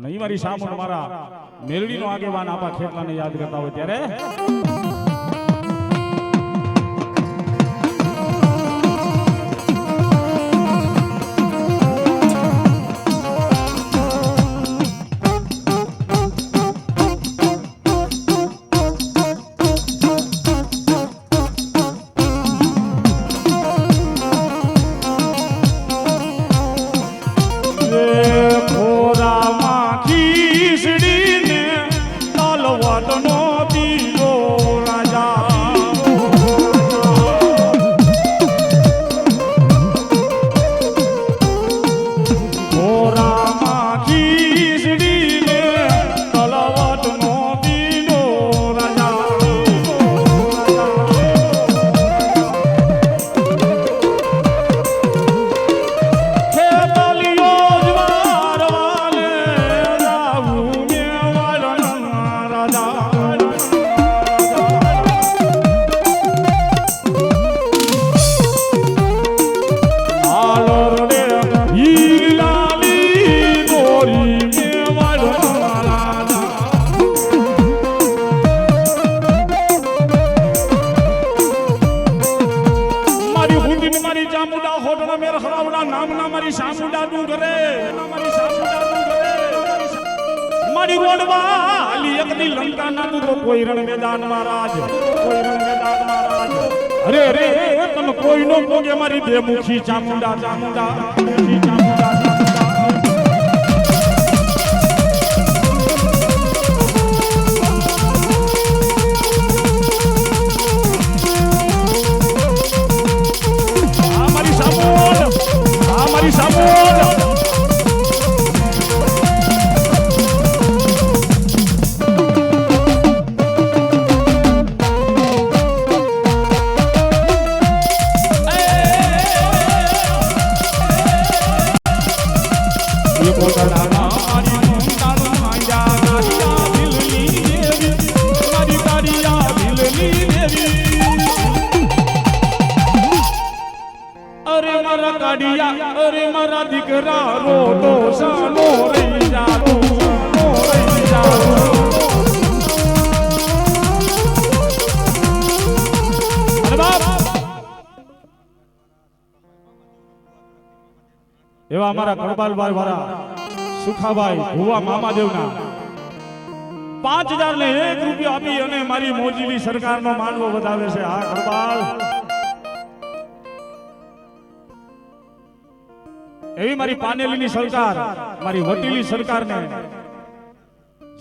અને ઈ મારી સામે મારા મેલડીનો આગેવાન આપા ખેતલાને યાદ કરતા હોય ત્યારે કોઈ રણ મેદાન મહારાજ અરે અરે તમે કોઈ નો પોગે મારી બે મુખી ચામુંડા મારી સામોદ અરે મારા દીકરા રોતો સાનો રહી જાતો એવા અમારા કડબાલભાઈ વાળા સુખાભાઈ ભુવા મામાદેવના 5000 ને 1 રૂપિયા આપી અને મારી મોજીલી સરકારનો માનવો વધાવે છે. હા કડબાલ એવી મારી પાનેલીની સરકાર મારી વટીલી સરકારને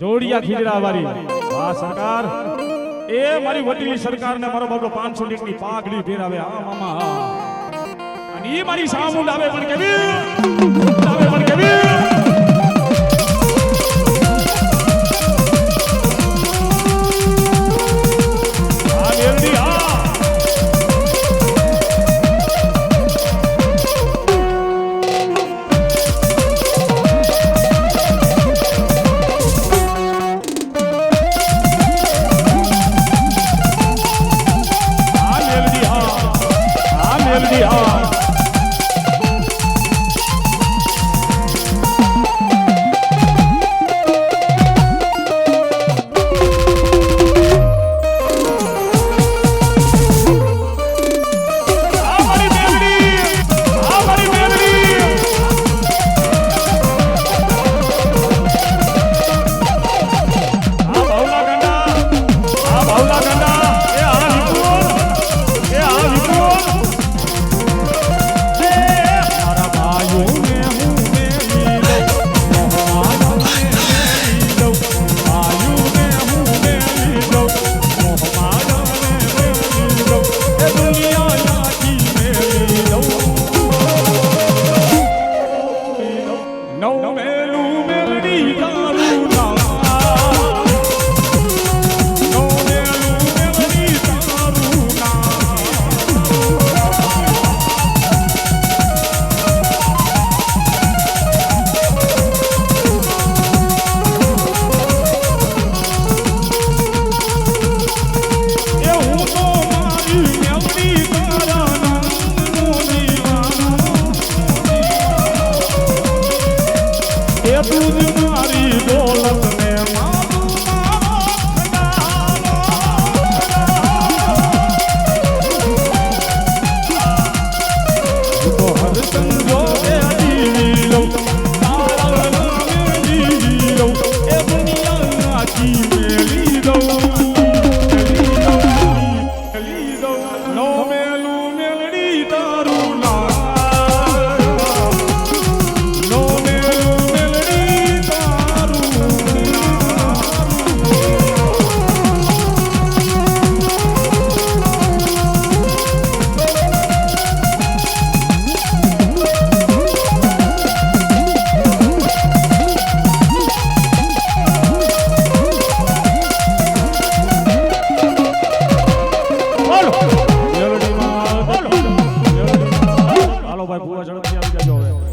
જોડિયા ખીજડા વાળી આ સરકાર એ મારી વટીલી સરકારને મારો બાબલો 500 ની પાઘડી પહેરાવે. હા મામા હા અને એ મારી સામુંડ આવે પણ કેવી હાલો ભાઈ ભૂવા ઝડપથી આવી જજો હવે